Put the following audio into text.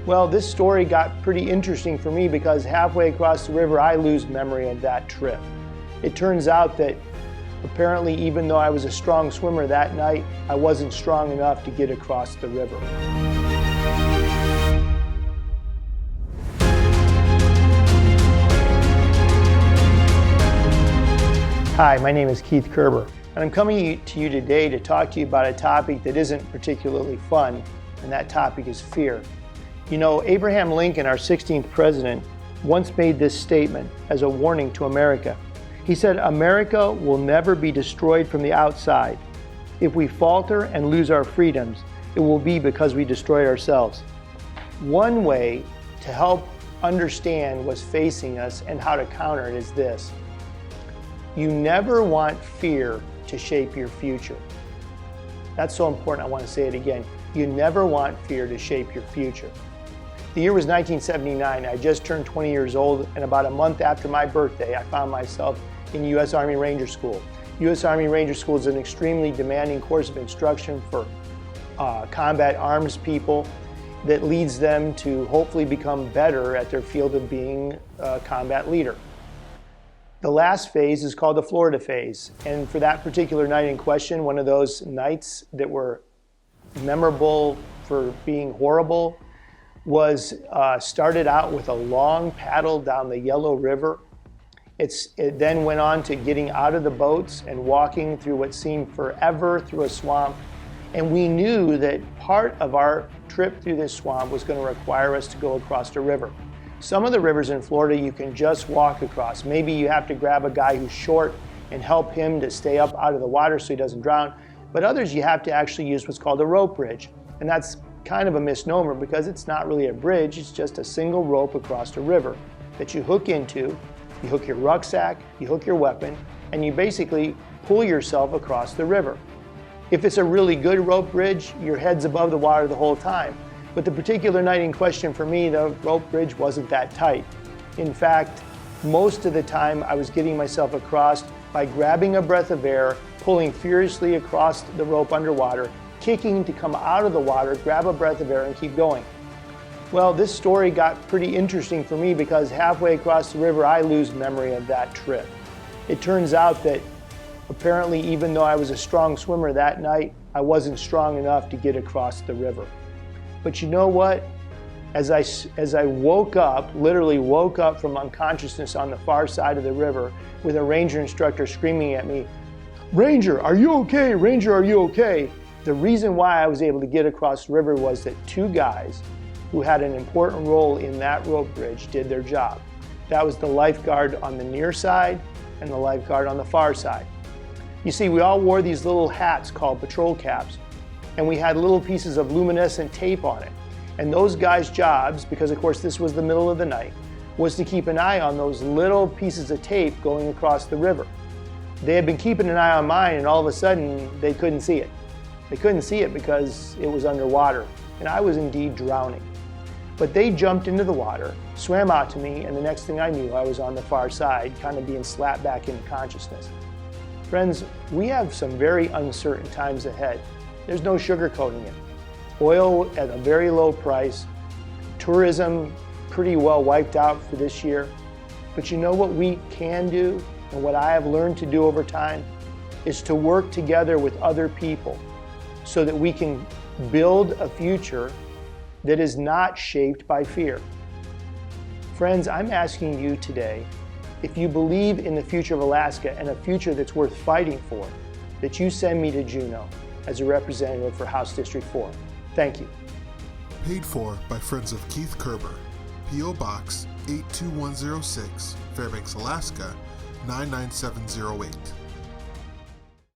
Well, this story got pretty interesting for me because halfway across the river, I lose memory of that trip. It turns out that apparently, even though I was a strong swimmer that night, I wasn't strong enough to get across the river. Hi, my name is Keith Kurber, and I'm coming to you today to talk to you about a topic that isn't particularly fun, and that topic is fear. You know, Abraham Lincoln, our 16th president, once made this statement as a warning to America. He said, "America will never be destroyed from the outside. If we falter and lose our freedoms, it will be because we destroyed ourselves." One way to help understand what's facing us and how to counter it is this. You never want fear to shape your future. That's so important, I want to say it again. You never want fear to shape your future. The year was 1979. I just turned 20 years old, and about a month after my birthday, I found myself in U.S. Army Ranger School. U.S. Army Ranger School is an extremely demanding course of instruction for combat arms people that leads them to hopefully become better at their field of being a combat leader. The last phase is called the Florida phase, and for that particular night in question, one of those nights that were memorable for being horrible, was started out with a long paddle down the Yellow River. It then went on to getting out of the boats and walking through what seemed forever through a swamp. And we knew that part of our trip through this swamp was going to require us to go across the river. Some of the rivers in Florida you can just walk across. Maybe you have to grab a guy who's short and help him to stay up out of the water so he doesn't drown. But others you have to actually use what's called a rope bridge. And that's kind of a misnomer because it's not really a bridge, it's just a single rope across the river that you hook into. You hook your rucksack, you hook your weapon, and you basically pull yourself across the river. If it's a really good rope bridge, your head's above the water the whole time. But the particular night in question for me, the rope bridge wasn't that tight. In fact, most of the time I was getting myself across by grabbing a breath of air, pulling furiously across the rope underwater, kicking to come out of the water, grab a breath of air, and keep going. Well, this story got pretty interesting for me because halfway across the river, I lose memory of that trip. It turns out that apparently, even though I was a strong swimmer that night, I wasn't strong enough to get across the river. But you know what? As I woke up, literally woke up from unconsciousness on the far side of the river with a ranger instructor screaming at me, "Ranger, are you okay? Ranger, are you okay?" The reason why I was able to get across the river was that two guys who had an important role in that rope bridge did their job. That was the lifeguard on the near side and the lifeguard on the far side. You see, we all wore these little hats called patrol caps, and we had little pieces of luminescent tape on it. And those guys' jobs, because of course this was the middle of the night, was to keep an eye on those little pieces of tape going across the river. They had been keeping an eye on mine, and all of a sudden they couldn't see it. They couldn't see it because it was underwater, and I was indeed drowning. But they jumped into the water, swam out to me, and the next thing I knew, I was on the far side, kind of being slapped back into consciousness. Friends, we have some very uncertain times ahead. There's no sugarcoating it. Oil at a very low price, tourism pretty well wiped out for this year. But you know what we can do, and what I have learned to do over time, is to work together with other people so that we can build a future that is not shaped by fear. Friends, I'm asking you today, if you believe in the future of Alaska and a future that's worth fighting for, that you send me to Juneau as a representative for House District 4. Thank you. Paid for by Friends of Keith Kurber. P.O. Box 82106, Fairbanks, Alaska 99708.